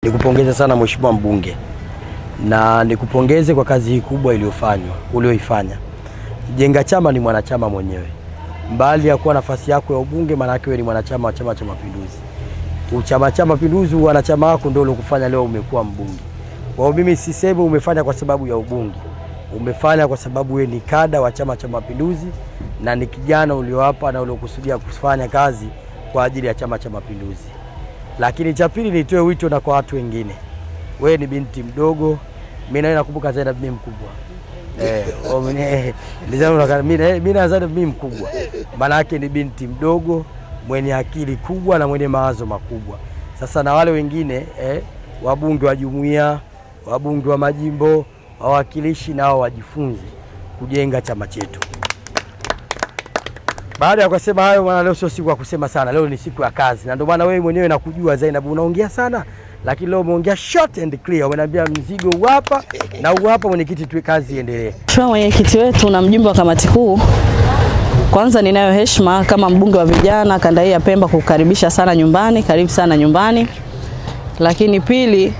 Nikupongeze sana mheshimiwa mbunge. Na nikupongeze kwa kazi hii kubwa ulioifanya. Jenga Chama ni mwanachama mwenyewe. Mbali ya kuwa nafasi yako ya ubunge, maana yake wewe ni mwanachama wa Chama cha Mapinduzi. Chama cha Mapinduzi, wanachama wako ndio waliokufanya leo umekuwa mbunge. Kwa hiyo mimi sisemi umefanya kwa sababu ya ubunge. Umefanya kwa sababu wewe ni kada wa Chama cha Mapinduzi na ni kijana uliohapa na uliokusudia kufanya kazi kwa ajili ya Chama cha Mapinduzi. Lakini cha pili, nitoe wito na kwa watu wengine. Wewe ni binti mdogo, mimi nawe nakumbuka Zainab mimi mkubwa. Mimi na Zainab mimi mkubwa. Maana yake ni binti mdogo, mwenye akili kubwa na mwenye mawazo makubwa. Sasa na wale wengine wabunge wa jumuiya, wabunge wa majimbo, wawakilishi, nao wajifunze kujenga chama chetu. Baada ya kusema hayo, maana leo sio siku ya kusema sana, leo ni siku ya kazi. Na ndio maana wewe mwenyewe nakujua Zainab unaongea sana, lakini leo umeongea short and clear. Umeniambia mzigo hapa na hapa, mwenyekiti, tu kazi iendelee. Mheshimiwa mwenyekiti wetu na mjumbe wa kamati kuu, kwanza ninayo heshima kama mbunge wa vijana kanda hii ya Pemba kukaribisha sana nyumbani, karibu sana nyumbani. Lakini pili,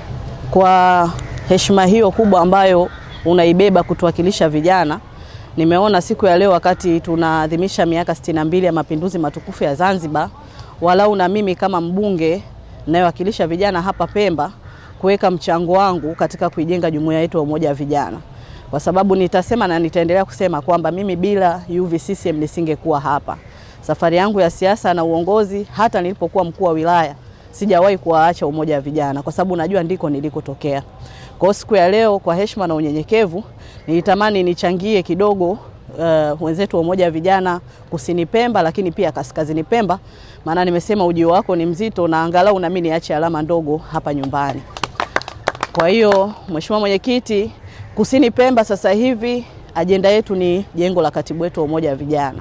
kwa heshima hiyo kubwa ambayo unaibeba kutuwakilisha vijana, nimeona siku ya leo wakati tunaadhimisha miaka 62 ya mapinduzi matukufu ya Zanzibar, walau na mimi kama mbunge nayewakilisha vijana hapa Pemba kuweka mchango wangu katika kuijenga jumuiya yetu ya umoja wa vijana. Kwa sababu nitasema na nitaendelea kusema kwamba mimi bila UVCCM nisingekuwa hapa. Safari yangu ya siasa na uongozi, hata nilipokuwa mkuu wa wilaya, sijawahi kuacha umoja wa vijana kwa sababu najua ndiko nilikotokea. Kwa siku ya leo, kwa heshima na unyenyekevu, nilitamani nichangie kidogo wenzetu wa umoja wa vijana Kusini Pemba, lakini pia Kaskazini Pemba, maana nimesema ujio wako ni mzito na angalau na mimi niache alama ndogo hapa nyumbani. Kwa hiyo Mheshimiwa mwenyekiti, Kusini Pemba sasa hivi ajenda yetu ni jengo la katibu wetu wa umoja wa vijana.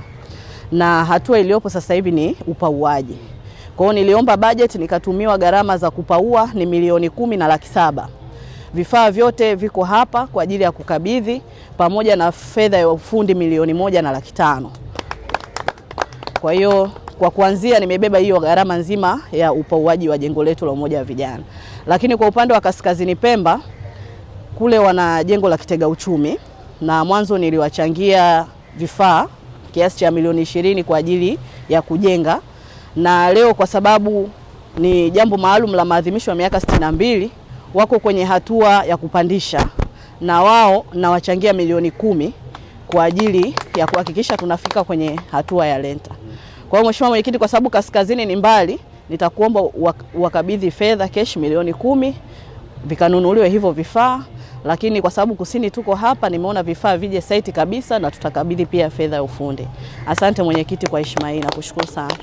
Na hatua iliyopo sasa hivi ni upauaji. Kwa hiyo niliomba budget, nikatumiwa gharama za kupaua ni milioni 10,700,000. Vifaa vyote viko hapa kwa ajili ya kukabidhi, pamoja na fedha ya ufundi milioni 1,500,000. Kwa hiyo kwa kuanzia nimebeba hiyo gharama nzima ya upauaji wa jengo letu la umoja wa vijana. Lakini kwa upande wa Kaskazini Pemba, kule wana jengo la kitega uchumi, na mwanzo niliwachangia vifaa kiasi cha milioni 20 kwa ajili ya kujenga. Na leo kwa sababu ni jambo maalum la maadhimisho ya miaka 62, wako kwenye hatua ya kupandisha, na wao nawachangia milioni 10 kwa ajili ya kuhakikisha tunafika kwenye hatua ya lenta. Kwa hiyo Mheshimiwa mwenyekiti, kwa sababu Kaskazini ni mbali, nitakuomba wakabidhi fedha cash milioni 10 vikanunuliwe hivyo vifaa. Lakini kwa sababu Kusini tuko hapa, nimeona vifaa vije site kabisa na tutakabidhi pia fedha ya ufundi. Asante mwenyekiti kwa heshima hii, na kushukuru sana.